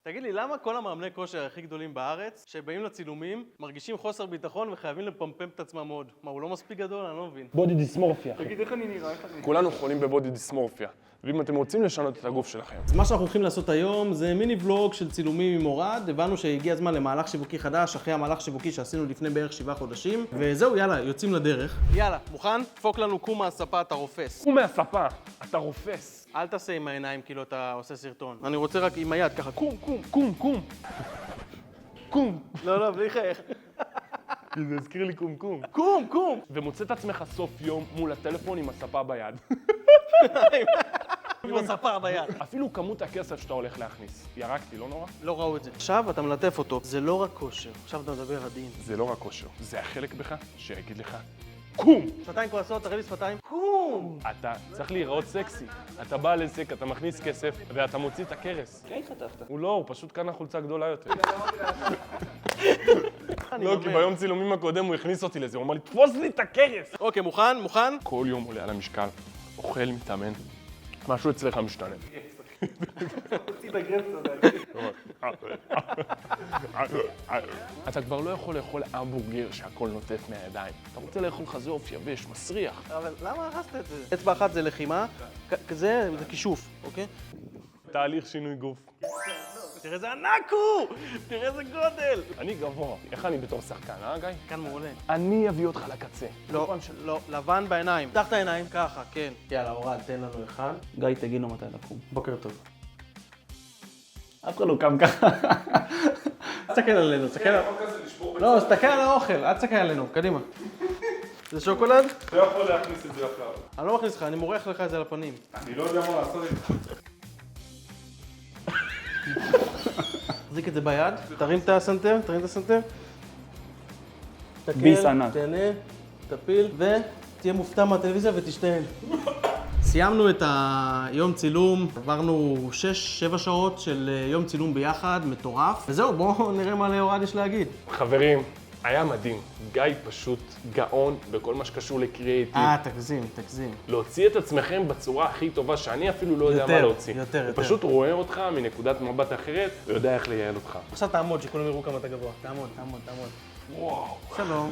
תגיד לי, למה כל המאמני כושר הכי גדולים בארץ, שבאים לצילומים, מרגישים חוסר ביטחון וחייבים לפמפם את עצמם מאוד? מה, הוא לא מספיק גדול? אני לא מבין. בודי דיסמורפיה. תגיד, איך אני נראה? כולנו חולים בבודי דיסמורפיה, ואם אתם רוצים לשנות את הגוף שלכם. אז מה שאנחנו הולכים לעשות היום זה מיני ולוג של צילומים עם אורד. הבנו שהגיע הזמן למהלך שיווקי חדש, אחרי המהלך שיווקי שעשינו לפני בערך 7 חודשים. וזהו, יאללה, יוצאים לדרך. יאללה, מוכן? דפוק לנו קום מהספה, אתה רופס. קום מהספה, אתה רופס. אל תעשה עם העיניים כאילו אתה עושה סרטון. אני רוצה רק עם היד ככה, קום, קום. קום, קום. קום. לא, בלי חייך. כי זה הזכיר לי קום, קום. קום, קום. ומוצא את עצמך סוף יום מול הטלפון עם הספה ביד. עם הספה ביד. אפילו כמות הכסף שאתה הולך להכניס. ירקתי, לא נורא? לא ראו את זה. עכשיו אתה מלטף אותו. זה לא רק כושר. עכשיו אתה מדבר עדין. זה לא רק כושר, זה החלק בך שיגיד לך, קום! שפתיים כועסות, תראה לי שפתיים. קום! אתה צריך להיראות סקסי. אתה בא לעסק, אתה מכניס כסף, ואתה מוציא את הכרס. כן חטפת. הוא לא, הוא פשוט קנה חולצה גדולה יותר. אני לא, אומר. כי ביום צילומים הקודם הוא הכניס אותי לזה, הוא אמר לי, תפוס לי את הכרס! אוקיי, מוכן? מוכן? כל יום עולה על המשקל, אוכל, מתאמן, משהו אצלך משתנה. אתה כבר לא יכול לאכול המבורגר שהכל נוטף מהידיים. אתה רוצה לאכול חזוף, יבש, מסריח. אבל למה הרסת את זה? אצבע אחת זה לחימה, כזה זה כישוף, אוקיי? תהליך שינוי גוף. תראה איזה ענק הוא! תראה איזה גודל! אני גבוה. איך אני בתור שחקן, כאן כאן מעולה. אני אביא אותך לקצה. לא, לא, לבן בעיניים. פתח את העיניים, ככה, כן. יאללה, אורד, תן לנו אחד. גיא, תגיד לו מתי לקום. בוקר טוב. אף אחד לא קם ככה. תסתכל עלינו, תסתכל עלינו. לא, תסתכל על האוכל, אל תסתכל עלינו, קדימה. זה שוקולד? אתה יכול להכניס את זה עכשיו. אני לא מכניס לך, אני מורח לך את זה לפנים. אני לא יודע מה לעשות את זה. תחזיק את זה ביד, תרים את הסנטר, ביס ענק. תהנה, תפיל, ותהיה מופתע מהטלוויזיה ותשתהן. סיימנו את היום צילום, עברנו 6-7 שעות של יום צילום ביחד, מטורף. וזהו, בואו נראה מה לאורד יש להגיד. חברים, היה מדהים. גיא פשוט גאון בכל מה שקשור לקריאייטיב. תגזים. להוציא את עצמכם בצורה הכי טובה שאני אפילו לא יודע מה להוציא. יותר. הוא פשוט רואה אותך מנקודת מבט אחרת ויודע איך לייעל אותך. עכשיו תעמוד, שכולם יראו כמה אתה גבוה. תעמוד. וואו. שלום.